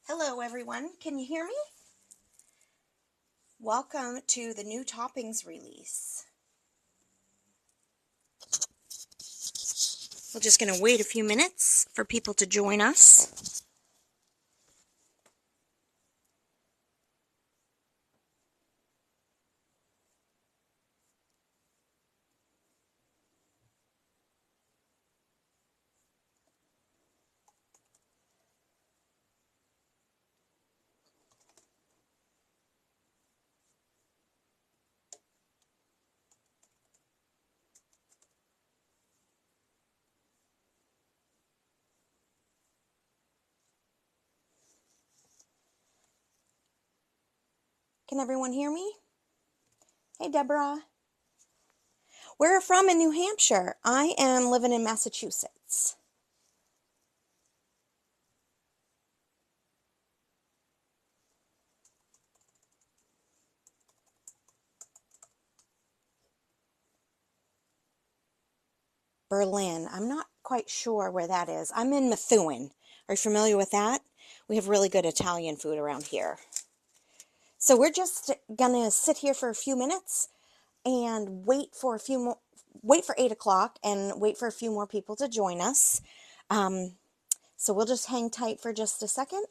Hello everyone, can you hear me? Welcome to the new Toppings release. We're just going to wait a few minutes for people to join us. Can everyone hear me? Hey Deborah. Where are you from in New Hampshire? I am living in Massachusetts. Berlin. I'm not quite sure where that is. I'm in Methuen. Are you familiar with that? We have really good Italian food around here. So we're just gonna sit here for a few minutes and wait for 8 o'clock and wait for a few more people to join us. So we'll just hang tight for just a second.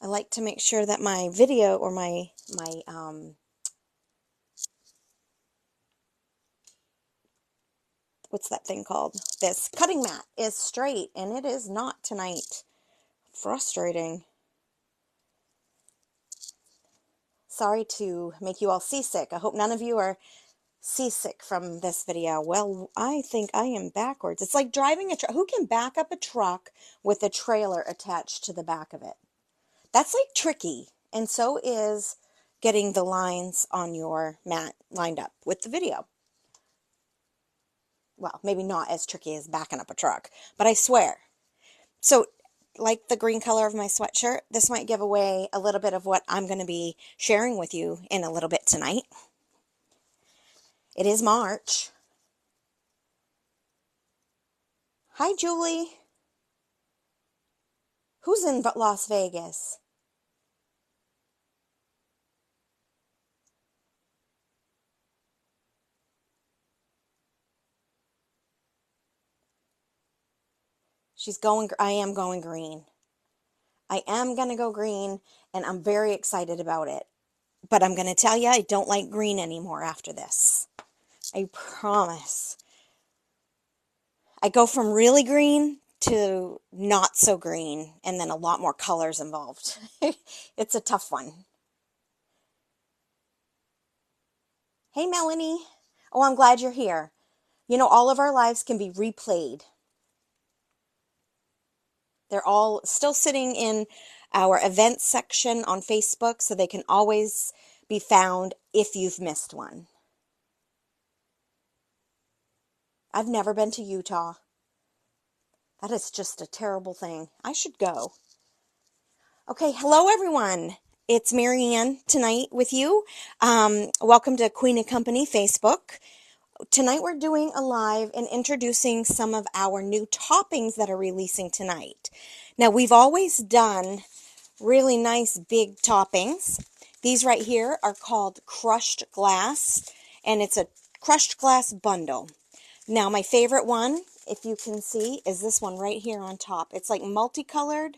I like to make sure that my video or my what's that thing called? This cutting mat is straight, and it is not tonight. Frustrating. Sorry to make you all seasick. I hope none of you are seasick from this video. Well, I think I am backwards. It's like driving a truck. Who can back up a truck with a trailer attached to the back of it? That's like tricky. And so is getting the lines on your mat lined up with the video. Well, maybe not as tricky as backing up a truck, but I swear. So, like the green color of my sweatshirt, this might give away a little bit of what I'm going to be sharing with you in a little bit tonight. It is March. Hi, Julie. Who's in Las Vegas? I am going green. I am going to go green, and I'm very excited about it. But I'm going to tell you, I don't like green anymore after this. I promise. I go from really green to not so green, and then a lot more colors involved. It's a tough one. Hey, Melanie. Oh, I'm glad you're here. You know, all of our lives can be replayed. They're all still sitting in our events section on Facebook, so they can always be found if you've missed one. I've never been to Utah. That is just a terrible thing. I should go. Okay, hello everyone. It's Marianne tonight with you. Welcome to Queen and Company Facebook. Tonight we're doing a live and introducing some of our new toppings that are releasing tonight. Now we've always done really nice big toppings. These right here are called crushed glass, and it's a crushed glass bundle. Now my favorite one, if you can see, is this one right here on top. It's like multicolored.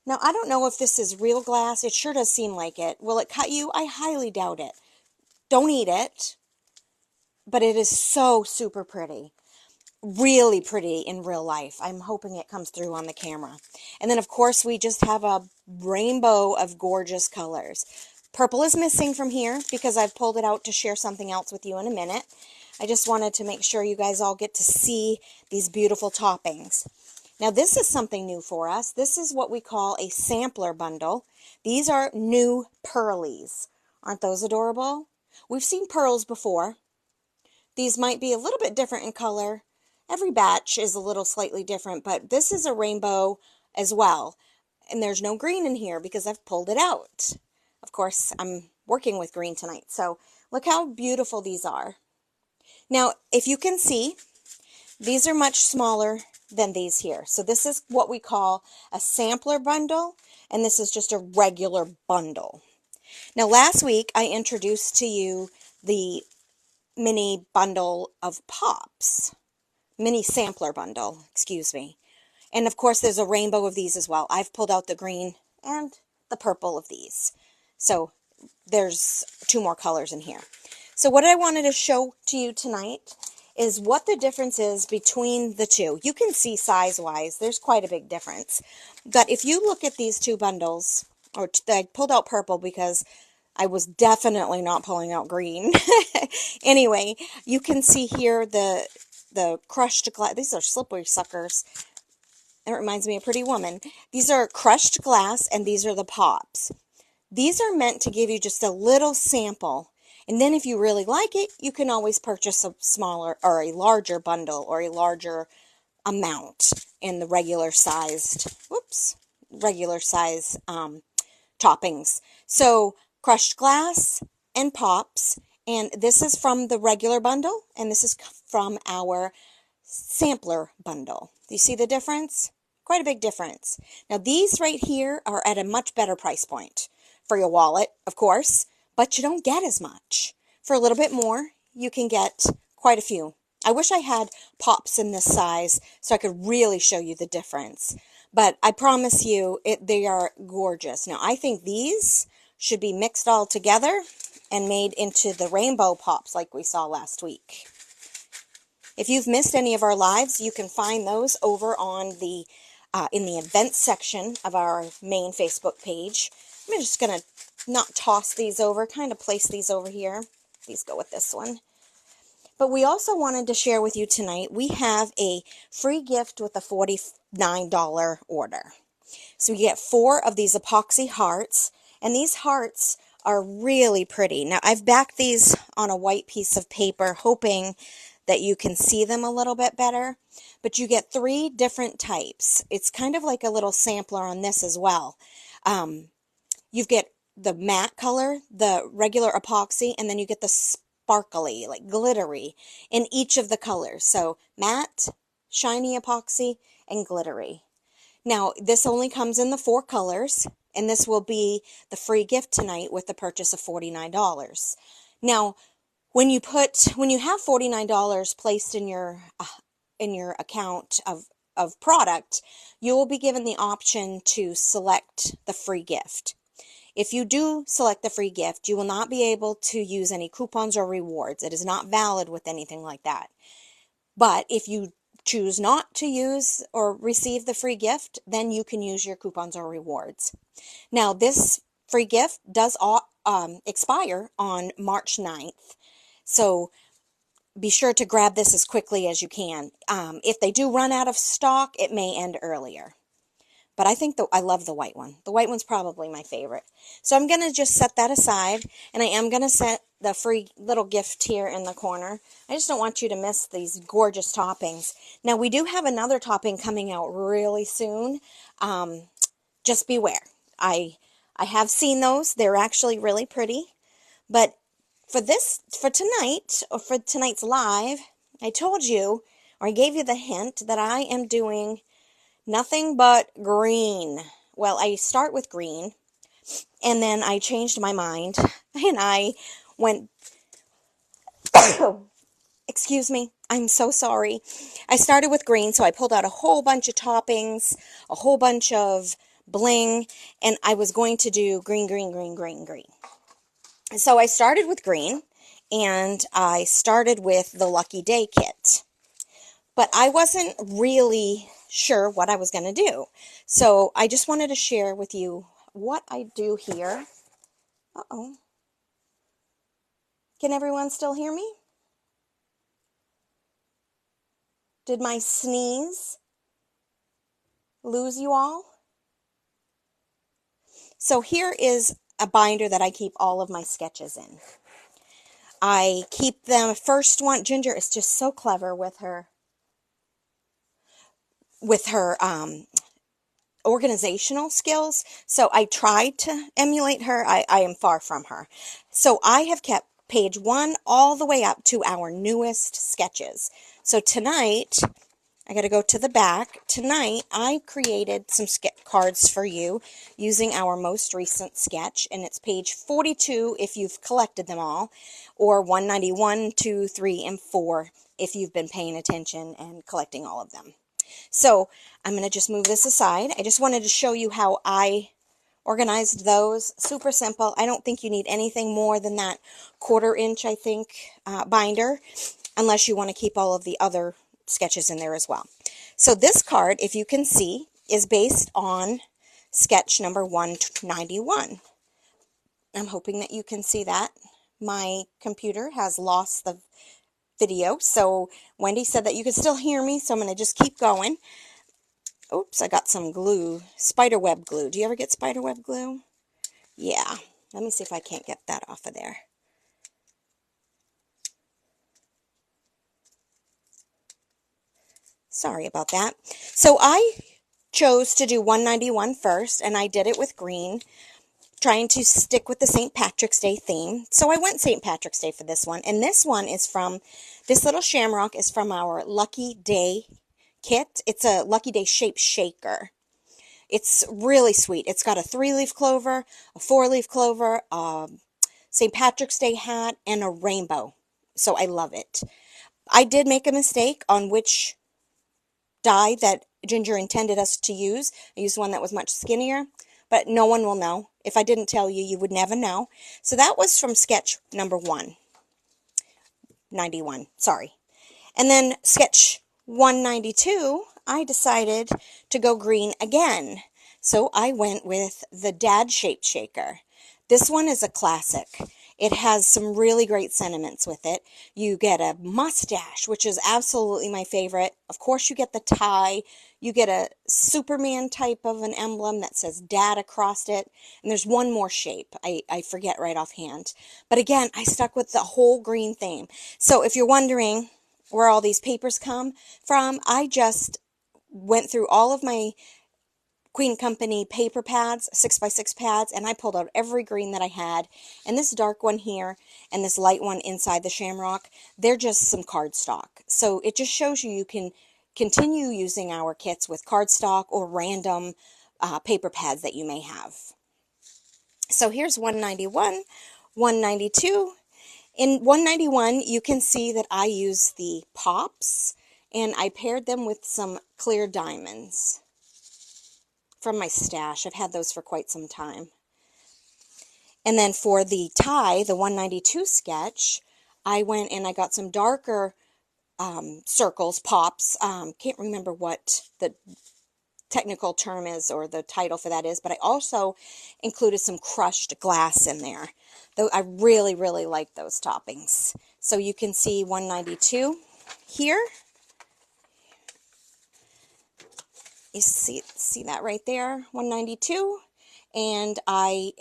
Now I don't know if this is real glass. It sure does seem like it. Will it cut you? I highly doubt it. Don't eat it. But it is so super pretty. Really pretty in real life. I'm hoping it comes through on the camera. And then, of course, we just have a rainbow of gorgeous colors. Purple is missing from here because I've pulled it out to share something else with you in a minute. I just wanted to make sure you guys all get to see these beautiful toppings. Now, this is something new for us. This is what we call a sampler bundle. These are new pearlies. Aren't those adorable? We've seen pearls before. These might be a little bit different in color. Every batch is a little slightly different, but this is a rainbow as well. And there's no green in here because I've pulled it out. Of course, I'm working with green tonight. So look how beautiful these are. Now, if you can see, these are much smaller than these here. So this is what we call a sampler bundle, and this is just a regular bundle. Now last week I introduced to you the mini bundle of pops, mini sampler bundle, excuse me. And of course there's a rainbow of these as well. I've pulled out the green and the purple of these. So there's 2 more colors in here. So what I wanted to show to you tonight is what the difference is between the two. You can see size-wise, there's quite a big difference. But if you look at these 2 bundles, I pulled out purple because I was definitely not pulling out green. Anyway, you can see here the crushed glass. These are slippery suckers. It reminds me of Pretty Woman. These are crushed glass, and these are the pops. These are meant to give you just a little sample. And then if you really like it, you can always purchase a smaller or a larger bundle or a larger amount in the regular size toppings. So crushed glass and pops, and this is from the regular bundle, and this is from our sampler bundle. Do you see the difference? Quite a big difference. Now these right here are at a much better price point for your wallet, of course, but you don't get as much. For a little bit more, you can get quite a few. I wish I had pops in this size so I could really show you the difference. But I promise you, they are gorgeous. Now, I think these should be mixed all together and made into the rainbow pops like we saw last week. If you've missed any of our lives, you can find those over on the in the events section of our main Facebook page. I'm just going to not toss these over, kind of place these over here. These go with this one. But we also wanted to share with you tonight, we have a free gift with a $49 order. So you get 4 of these epoxy hearts, and these hearts are really pretty. Now, I've backed these on a white piece of paper, hoping that you can see them a little bit better. But you get 3 different types. It's kind of like a little sampler on this as well. You get the matte color, the regular epoxy, and then you get the sparkly, like glittery, in each of the colors. So matte, shiny epoxy, and glittery. Now, this only comes in the 4 colors, and this will be the free gift tonight with the purchase of $49. Now, when you have $49 placed in your account of product, you will be given the option to select the free gift. If you do select the free gift, you will not be able to use any coupons or rewards. It is not valid with anything like that. But if you choose not to use or receive the free gift, then you can use your coupons or rewards. Now, this free gift does expire on March 9th. So be sure to grab this as quickly as you can. If they do run out of stock, it may end earlier. But I think I love the white one. The white one's probably my favorite. So I'm going to just set that aside, and I am going to set the free little gift here in the corner. I just don't want you to miss these gorgeous toppings. Now, we do have another topping coming out really soon. Just beware. I have seen those. They're actually really pretty. But for tonight, or for tonight's live, I told you, or I gave you the hint that I am doing nothing but green. Well, I start with green, and then I changed my mind, and I went, excuse me, I'm so sorry. I started with green, so I pulled out a whole bunch of toppings, a whole bunch of bling, and I was going to do green, green, green, green, green. So I started with green, and I started with the Lucky Day kit. But I wasn't really sure what I was going to do. So I just wanted to share with you what I do here. Uh-oh. Can everyone still hear me? Did my sneeze lose you all? So here is a binder that I keep all of my sketches in. I keep them, first one, Ginger is just so clever with her organizational skills. So I tried to emulate her. I am far from her. So I have kept page 1 all the way up to our newest sketches. So tonight, I got to go to the back. Tonight, I created some cards for you using our most recent sketch, and it's page 42 if you've collected them all, or 191, 2, 3, and 4 if you've been paying attention and collecting all of them. So I'm going to just move this aside. I just wanted to show you how I organized those. Super simple. I don't think you need anything more than that 1/4 inch, I think, binder, unless you want to keep all of the other sketches in there as well. So this card, if you can see, is based on sketch number 191. I'm hoping that you can see that. My computer has lost the video, so Wendy said that you could still hear me, so I'm going to just keep going. Oops, I got some glue, spiderweb glue. Do you ever get spiderweb glue? Yeah. Let me see if I can't get that off of there. Sorry about that. So I chose to do 191 first, and I did it with green, trying to stick with the St. Patrick's Day theme. So I went St. Patrick's Day for this one, and this one is from, this little shamrock is from our Lucky Day kit. It's a Lucky Day shape shaker. It's really sweet. It's got a 3-leaf clover, a 4-leaf clover, St. Patrick's Day hat, and a rainbow. So I love it. I did make a mistake on which die that Ginger intended us to use. I used one that was much skinnier, but no one will know. If I didn't tell you, you would never know. So that was from sketch number 191. Sorry. And then sketch 192, I decided to go green again. So I went with the Dad Shape Shaker. This one is a classic. It has some really great sentiments with it. You get a mustache, which is absolutely my favorite. Of course, you get the tie. You get a Superman type of an emblem that says Dad across it. And there's one more shape. I forget right offhand. But again, I stuck with the whole green theme. So if you're wondering where all these papers come from, I just went through all of my Queen Company paper pads, 6x6 pads, and I pulled out every green that I had. And this dark one here and this light one inside the shamrock, they're just some cardstock. So it just shows you can continue using our kits with cardstock or random paper pads that you may have. So here's 191, 192. In 191, you can see that I use the pops, and I paired them with some clear diamonds from my stash. I've had those for quite some time. And then for the tie, the 192 sketch, I went and I got some darker circles, pops. Can't remember what the technical term is or the title for that is, but I also included some crushed glass in there. Though I really, really like those toppings. So you can see 192 here. You see that right there, 192, and I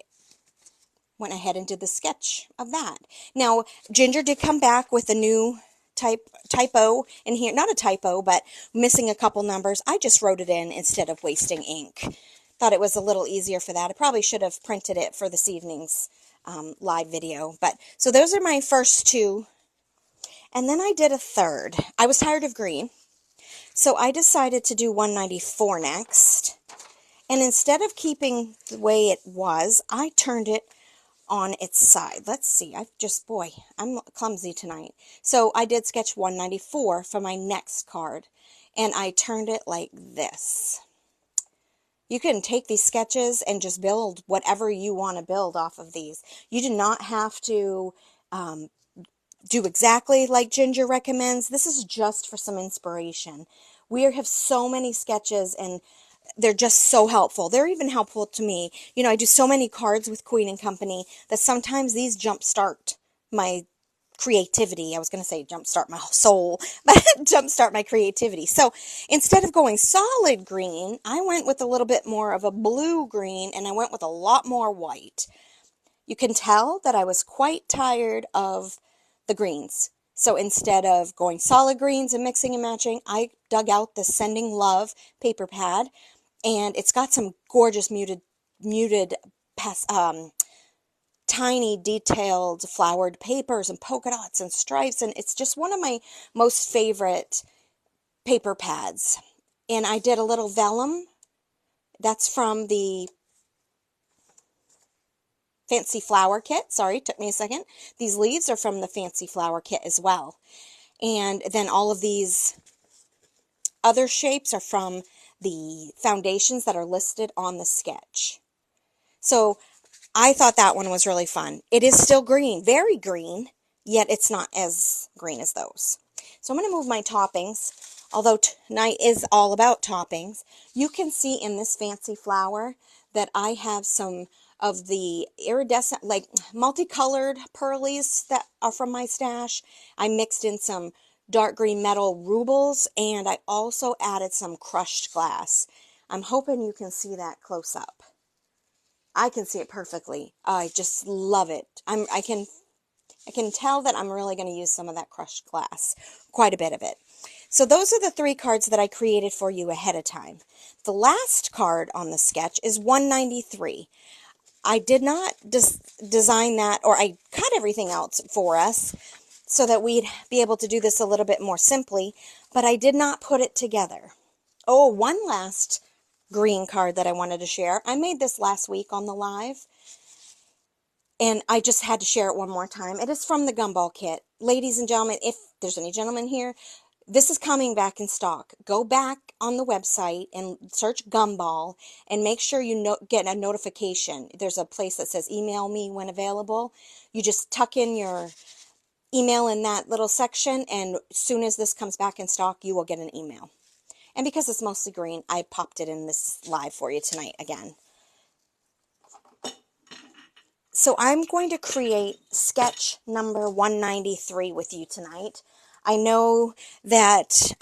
went ahead and did the sketch of that. Now, Ginger did come back with a new typo in here, not a typo, but missing a couple numbers. I just wrote it in instead of wasting ink. Thought it was a little easier for that. I probably should have printed it for this evening's live video. But so those are my first two. And then I did a third. I was tired of green. So I decided to do 194 next, and instead of keeping the way it was, I turned it on its side. Let's see, I'm clumsy tonight. So I did sketch 194 for my next card, and I turned it like this. You can take these sketches and just build whatever you want to build off of these. You do not have to do exactly like Ginger recommends. This is just for some inspiration. We have so many sketches and they're just so helpful. They're even helpful to me. You know, I do so many cards with Queen and Company that sometimes these jumpstart my creativity. I was going to say jumpstart my soul, but jumpstart my creativity. So instead of going solid green, I went with a little bit more of a blue green, and I went with a lot more white. You can tell that I was quite tired of the greens. So instead of going solid greens and mixing and matching, I dug out the Sending Love paper pad, and it's got some gorgeous muted tiny detailed flowered papers and polka dots and stripes, and it's just one of my most favorite paper pads. And I did a little vellum. That's from the Fancy Flower kit. Sorry, took me a second. These leaves are from the Fancy Flower kit as well. And then all of these other shapes are from the foundations that are listed on the sketch. So I thought that one was really fun. It is still green, very green, yet it's not as green as those. So I'm going to move my toppings. Although tonight is all about toppings, you can see in this Fancy Flower that I have some of the iridescent, like multicolored pearlies that are from my stash. I mixed in some dark green metal rubles, and I also added some crushed glass. I'm hoping you can see that close up. I can see it perfectly. I just love it. I can tell that I'm really going to use some of that crushed glass, quite a bit of it. So those are the 3 cards that I created for you ahead of time. The last card on the sketch is 193. I did not design that, or I cut everything else for us so that we'd be able to do this a little bit more simply, but I did not put it together. Oh, one last green card that I wanted to share. I made this last week on the live, and I just had to share it one more time. It is from the Gumball kit. Ladies and gentlemen, if there's any gentlemen here, this is coming back in stock. Go back on the website and search Gumball and make sure you get a notification. There's a place that says email me when available. You just tuck in your email in that little section, and as soon as this comes back in stock, you will get an email. And because it's mostly green, I popped it in this live for you tonight again. So I'm going to create sketch number 193 with you tonight. I know that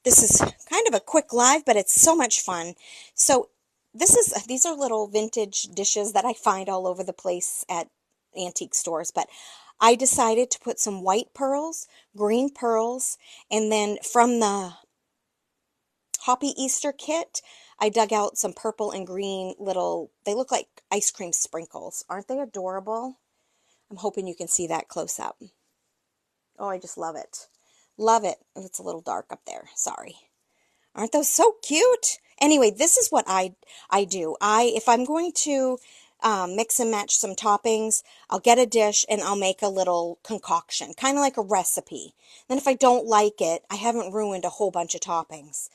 this is kind of a quick live, but it's so much fun. So these are little vintage dishes that I find all over the place at antique stores, but I decided to put some white pearls, green pearls, and then from the Hoppy Easter kit, I dug out some purple and green little, they look like ice cream sprinkles. Aren't they adorable? I'm hoping you can see that close up. Oh, I just love it. Love it. It's a little dark up there. Sorry. Aren't those so cute? Anyway, this is what I do. If I'm going to mix and match some toppings, I'll get a dish and I'll make a little concoction, kind of like a recipe. Then if I don't like it, I haven't ruined a whole bunch of toppings.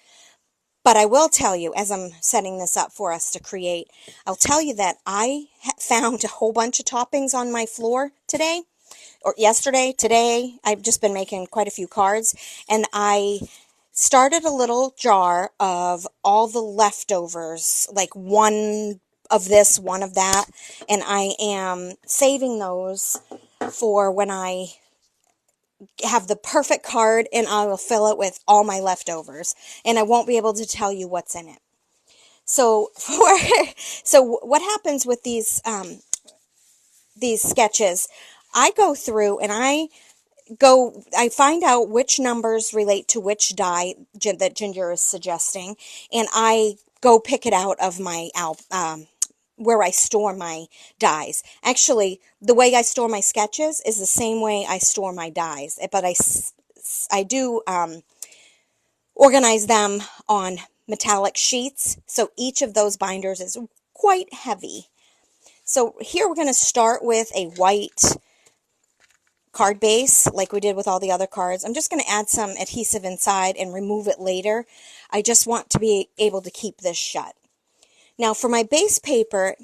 But I will tell you, as I'm setting this up for us to create, I'll tell you that I found a whole bunch of toppings on my floor today, or yesterday, today. I've just been making quite a few cards, and I started a little jar of all the leftovers, like one of this, one of that, and I am saving those for when I have the perfect card, and I will fill it with all my leftovers, and I won't be able to tell you what's in it. So so what happens with these sketches, I go through and I find out which numbers relate to which die that Ginger is suggesting, and I go pick it out of my where I store my dies. Actually, the way I store my sketches is the same way I store my dies, but I do organize them on metallic sheets, so each of those binders is quite heavy. So here we're going to start with a white card base like we did with all the other cards. I'm just going to add some adhesive inside and remove it later. I just want to be able to keep this shut. Now for my base paper,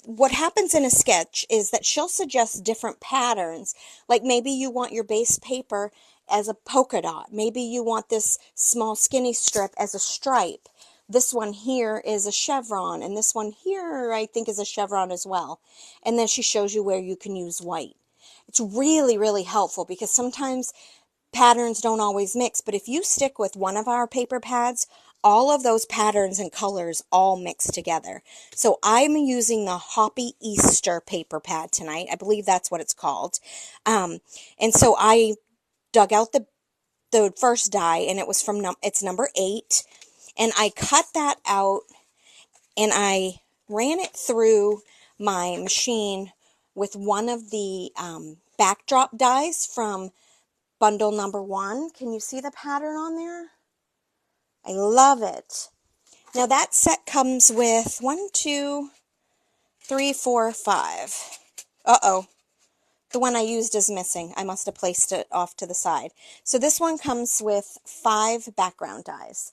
what happens in a sketch is that she'll suggest different patterns. Like maybe you want your base paper as a polka dot. Maybe you want this small skinny strip as a stripe. This one here is a chevron, and this one here I think is a chevron as well. And then she shows you where you can use white. It's really, really helpful because sometimes patterns don't always mix, but if you stick with one of our paper pads, all of those patterns and colors all mix together. So I'm using the Hoppy Easter paper pad tonight. I believe that's what it's called. And so I dug out the first die, and it was from it's number 8, and I cut that out and I ran it through my machine with one of the backdrop dies from bundle number 1. Can you see the pattern on there? I love it. Now that set comes with 1, 2, 3, 4, 5. Uh-oh. The one I used is missing. I must have placed it off to the side. So this one comes with 5 background dies.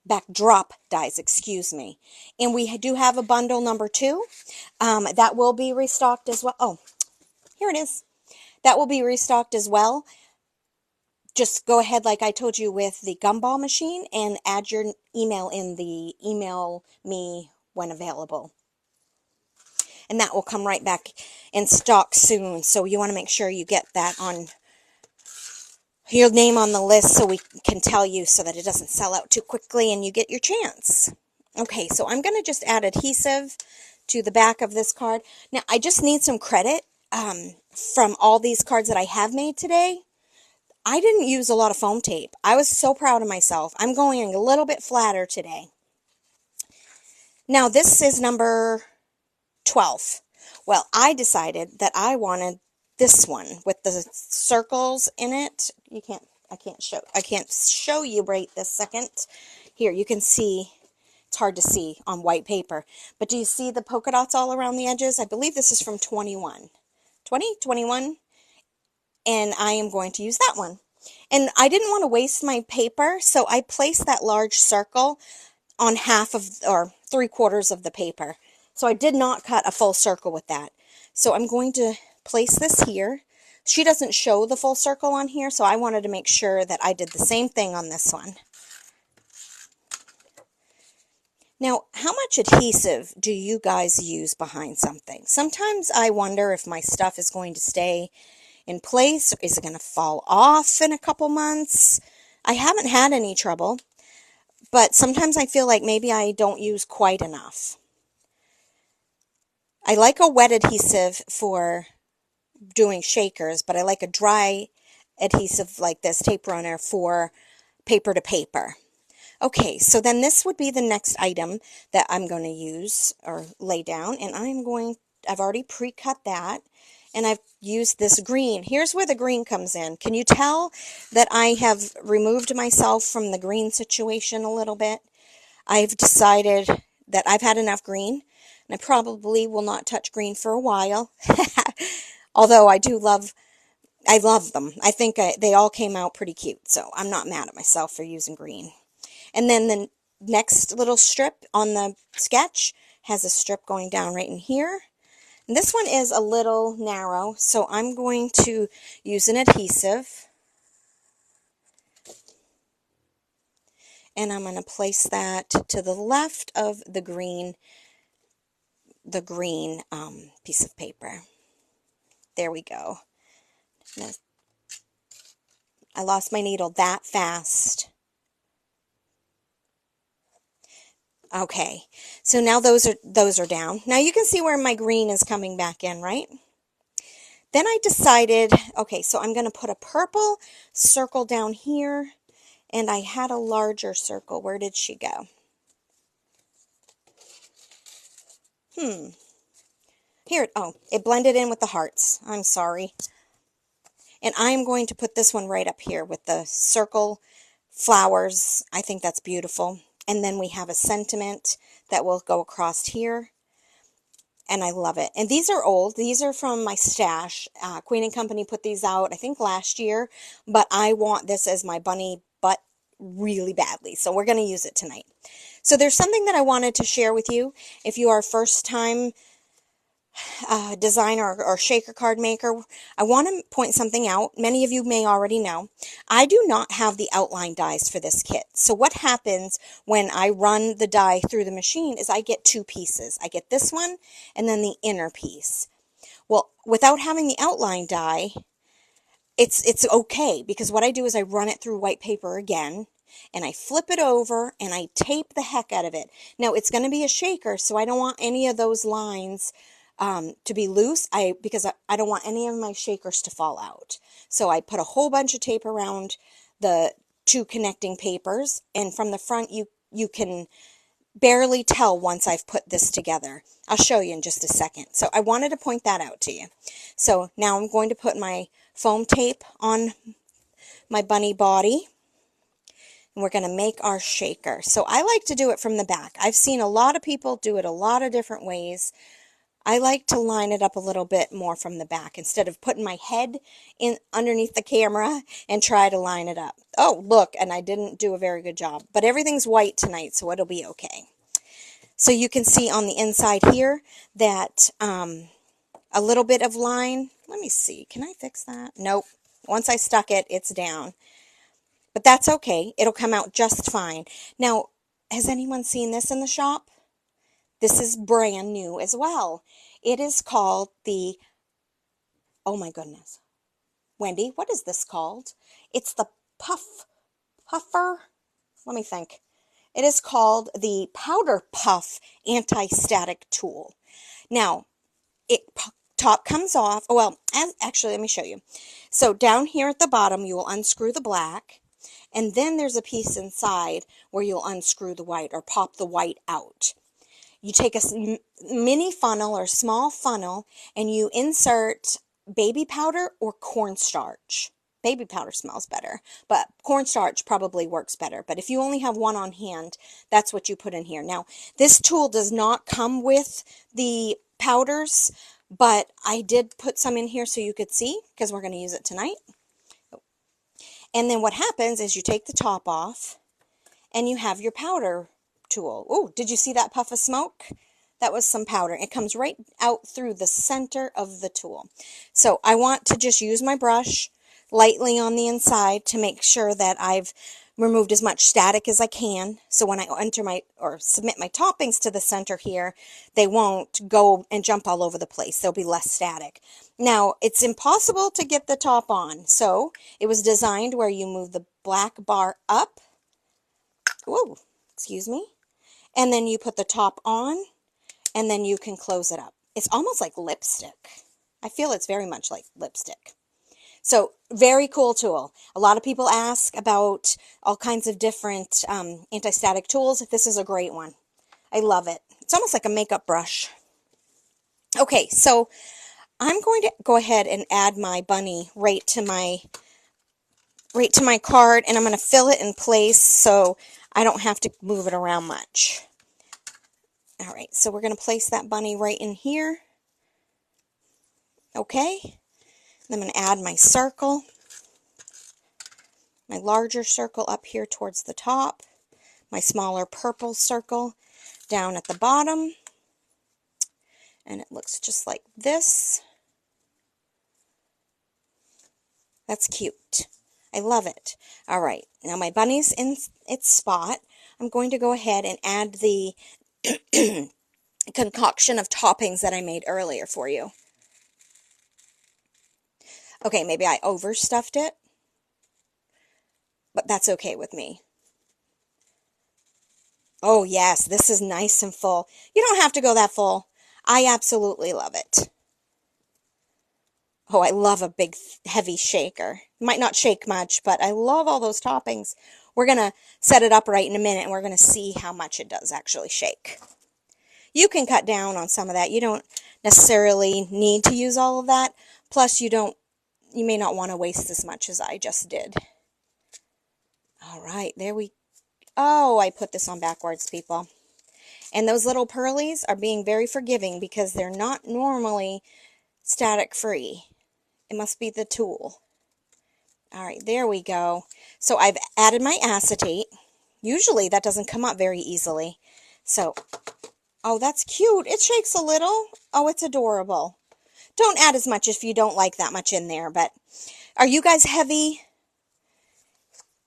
Backdrop dies, excuse me. And we do have a bundle number 2. That will be restocked as well. Oh, here it is. That will be restocked as well. Just go ahead, like I told you, with the gumball machine and add your email in the email me when available. And that will come right back in stock soon. So you want to make sure you get that on your name on the list so we can tell you so that it doesn't sell out too quickly and you get your chance. Okay, so I'm going to just add adhesive to the back of this card. Now, I just need some credit from all these cards that I have made today. I didn't use a lot of foam tape. I was so proud of myself. I'm going a little bit flatter today. Now, this is number 12. Well, I decided that I wanted this one with the circles in it. I can't show you right this second. Here, you can see, it's hard to see on white paper. But do you see the polka dots all around the edges? I believe this is from 21. 21? And I am going to use that one. And I didn't want to waste my paper, so I placed that large circle on half of, or 3/4 of the paper. So I did not cut a full circle with that. So I'm going to place this here. She doesn't show the full circle on here, so I wanted to make sure that I did the same thing on this one. Now, how much adhesive do you guys use behind something? Sometimes I wonder if my stuff is going to stay in place. Is it going to fall off in a couple months? I haven't had any trouble, but sometimes I feel like maybe I don't use quite enough. I like a wet adhesive for doing shakers, but I like a dry adhesive like this, tape runner, for paper to paper. Okay, so then this would be the next item that I'm going to use or lay down, and I've already pre-cut that, and I've used this green. Here's where the green comes in. Can you tell that I have removed myself from the green situation a little bit? I've decided that I've had enough green, and I probably will not touch green for a while. Although I love them. I think they all came out pretty cute, so I'm not mad at myself for using green. And then the next little strip on the sketch has a strip going down right in here. And this one is a little narrow, so I'm going to use an adhesive. And I'm going to place that to the left of the green piece of paper. There we go. I lost my needle that fast. Okay, so now those are down. Now you can see where my green is coming back in, right? Then I decided, okay, so I'm going to put a purple circle down here, and I had a larger circle. Where did she go? Here, oh, it blended in with the hearts. I'm sorry. And I'm going to put this one right up here with the circle flowers. I think that's beautiful. And then we have a sentiment that will go across here. And I love it. And these are old. These are from my stash. Queen & Company put these out, I think, last year. But I want this as my bunny butt really badly. So we're going to use it tonight. So there's something that I wanted to share with you. If you are a first-time designer or shaker card maker, I want to point something out. Many of you may already know. I do not have the outline dies for this kit. So what happens when I run the die through the machine is I get 2 pieces. I get this one and then the inner piece. Well, without having the outline die, it's okay, because what I do is I run it through white paper again, and I flip it over and I tape the heck out of it. Now, it's going to be a shaker, so I don't want any of those lines to be loose, because I don't want any of my shakers to fall out. So I put a whole bunch of tape around the 2 connecting papers, and from the front you can barely tell once I've put this together. I'll show you in just a second. So I wanted to point that out to you. So now I'm going to put my foam tape on my bunny body. And we're going to make our shaker. So I like to do it from the back. I've seen a lot of people do it a lot of different ways. I like to line it up a little bit more from the back instead of putting my head in underneath the camera and try to line it up. Oh, look, and I didn't do a very good job. But everything's white tonight, so it'll be okay. So you can see on the inside here that a little bit of line. Let me see. Can I fix that? Nope. Once I stuck it, it's down. But that's okay. It'll come out just fine. Now, has anyone seen this in the shop? This is brand new as well. It is called the, oh my goodness. Wendy, what is this called? It's the puffer. Let me think. It is called the Powder Puff Anti-Static Tool. Now, top comes off. Well, actually, let me show you. So down here at the bottom, you will unscrew the black. And then there's a piece inside where you'll unscrew the white or pop the white out. You take a mini funnel or small funnel and you insert baby powder or cornstarch. Baby powder smells better, but cornstarch probably works better. But if you only have one on hand, that's what you put in here. Now, this tool does not come with the powders, but I did put some in here so you could see because we're going to use it tonight. And then what happens is you take the top off and you have your powder tool. Oh, did you see that puff of smoke? That was some powder. It comes right out through the center of the tool. So I want to just use my brush lightly on the inside to make sure that I've removed as much static as I can. So when I enter my or submit my toppings to the center here, they won't go and jump all over the place. There'll be less static. Now, it's impossible to get the top on. So it was designed where you move the black bar up. Whoa, excuse me. And then you put the top on, and then you can close it up. It's almost like lipstick. I feel it's very much like lipstick. So, very cool tool. A lot of people ask about all kinds of different anti-static tools. This is a great one. I love it. It's almost like a makeup brush. Okay, so I'm going to go ahead and add my bunny right to my card, and I'm going to fill it in place so I don't have to move it around much. All right, so we're going to place that bunny right in here. Okay, I'm going to add my circle, my larger circle up here towards the top, my smaller purple circle down at the bottom, and it looks just like this. That's cute. I love it. All right, now my bunny's in its spot. I'm going to go ahead and add the concoction of toppings that I made earlier for you. Okay, maybe I overstuffed it, but that's okay with me. Oh yes, this is nice and full. You don't have to go that full. I absolutely love it. Oh, I love a big, heavy shaker. Might not shake much, but I love all those toppings. We're going to set it up right in a minute, and we're going to see how much it does actually shake. You can cut down on some of that. You don't necessarily need to use all of that. Plus, you may not want to waste as much as I just did. All right, oh, I put this on backwards, people. And those little pearlies are being very forgiving because they're not normally static free. It must be the tool. All right, there we go. So I've added my acetate. Usually that doesn't come up very easily. So, oh, that's cute. It shakes a little. Oh, it's adorable. Don't add as much if you don't like that much in there. But are you guys heavy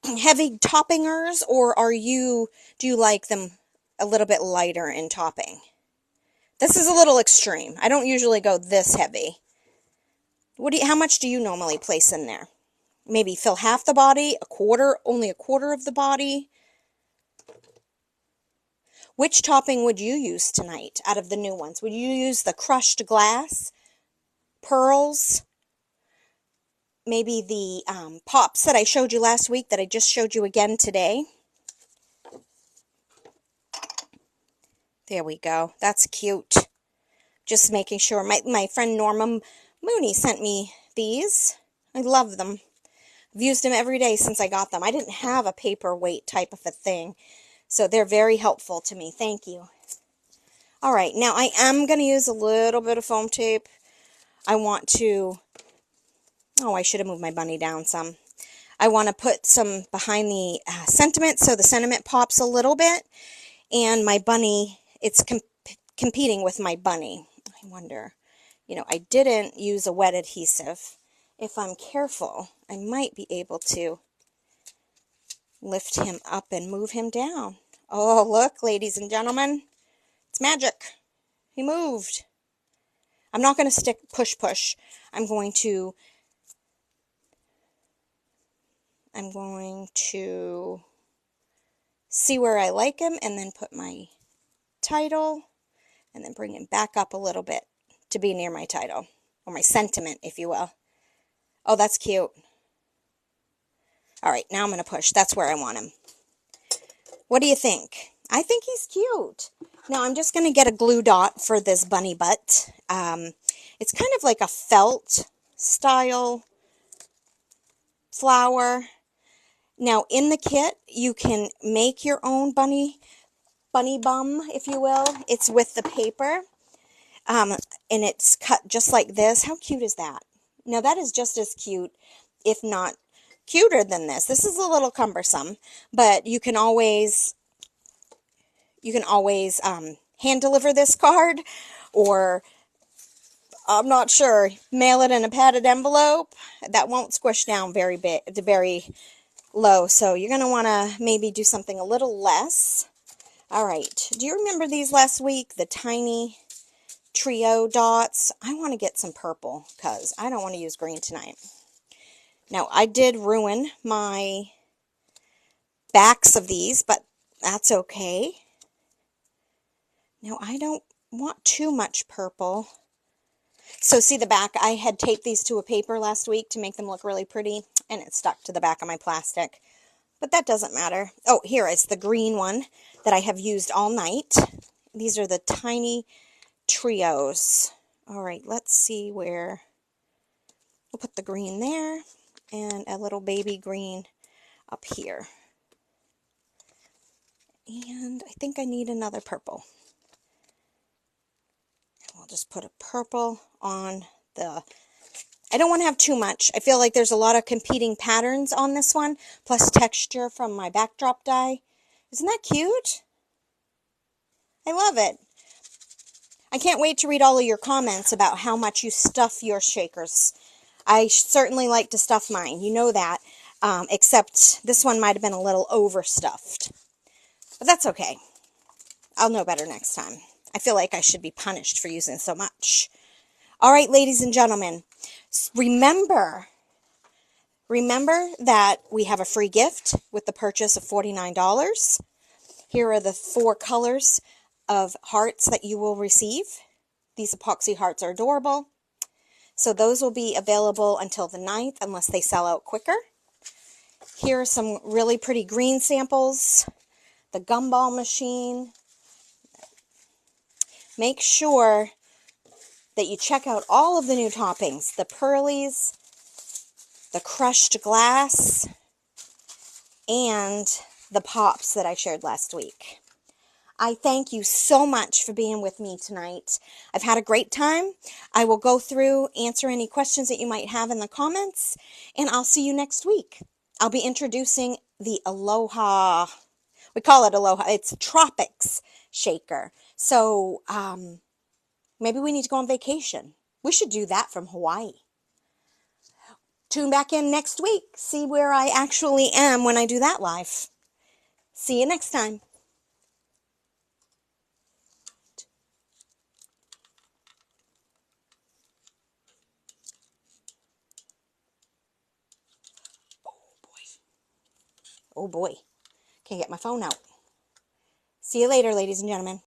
toppingers, or do you like them a little bit lighter in topping? This is a little extreme. I don't usually go this heavy. How much do you normally place in there? Maybe fill half the body, only a quarter of the body. Which topping would you use tonight out of the new ones? Would you use the crushed glass, pearls, maybe the pops that I showed you last week that I just showed you again today? There we go. That's cute. Just making sure. My friend Norma Mooney sent me these. I love them. I've used them every day since I got them. I didn't have a paperweight type of a thing, so they're very helpful to me. Thank you. All right, now I am going to use a little bit of foam tape. I want to, oh, I should have moved my bunny down some. I want to put some behind the sentiment so the sentiment pops a little bit, and my bunny, it's competing with my bunny. I wonder, you know, I didn't use a wet adhesive. If I'm careful, I might be able to lift him up and move him down. Oh, look, ladies and gentlemen, it's magic. He moved. I'm not going to stick push. I'm going to see where I like him and then put my title and then bring him back up a little bit to be near my title, or my sentiment, if you will. Oh, that's cute. All right, now I'm going to push. That's where I want him. What do you think? I think he's cute. Now I'm just going to get a glue dot for this bunny butt. It's kind of like a felt style flower. Now in the kit, you can make your own bunny bum, if you will. It's with the paper, and it's cut just like this. How cute is that? Now that is just as cute, if not cuter than this. This is a little cumbersome, but you can always hand deliver this card, or I'm not sure, mail it in a padded envelope. That won't squish down very low, so you're going to want to maybe do something a little less. All right, do you remember these last week, the tiny trio dots? I want to get some purple because I don't want to use green tonight. Now, I did ruin my backs of these, but that's okay. Now, I don't want too much purple. So see the back, I had taped these to a paper last week to make them look really pretty, and it stuck to the back of my plastic. But that doesn't matter. Oh, here is the green one that I have used all night. These are the tiny trios. All right, let's see where. We'll put the green there and a little baby green up here. And I think I need another purple. I'll just put a purple on the... I don't want to have too much. I feel like there's a lot of competing patterns on this one, plus texture from my backdrop die. Isn't that cute? I love it. I can't wait to read all of your comments about how much you stuff your shakers. I certainly like to stuff mine. You know that. Except this one might have been a little overstuffed. But that's okay. I'll know better next time. I feel like I should be punished for using so much. All right, ladies and gentlemen, remember that we have a free gift with the purchase of $49. Here are the 4 colors of hearts that you will receive. These epoxy hearts are adorable. So those will be available until the 9th unless they sell out quicker. Here are some really pretty green samples. The gumball machine. Make sure that you check out all of the new toppings. The pearlies, the crushed glass, and the pops that I shared last week. I thank you so much for being with me tonight. I've had a great time. I will go through, answer any questions that you might have in the comments, and I'll see you next week. I'll be introducing the Aloha, we call it Aloha, it's Tropics shaker. So, maybe we need to go on vacation. We should do that from Hawaii. Tune back in next week. See where I actually am when I do that live. See you next time. Oh boy. Can't get my phone out. See you later, ladies and gentlemen.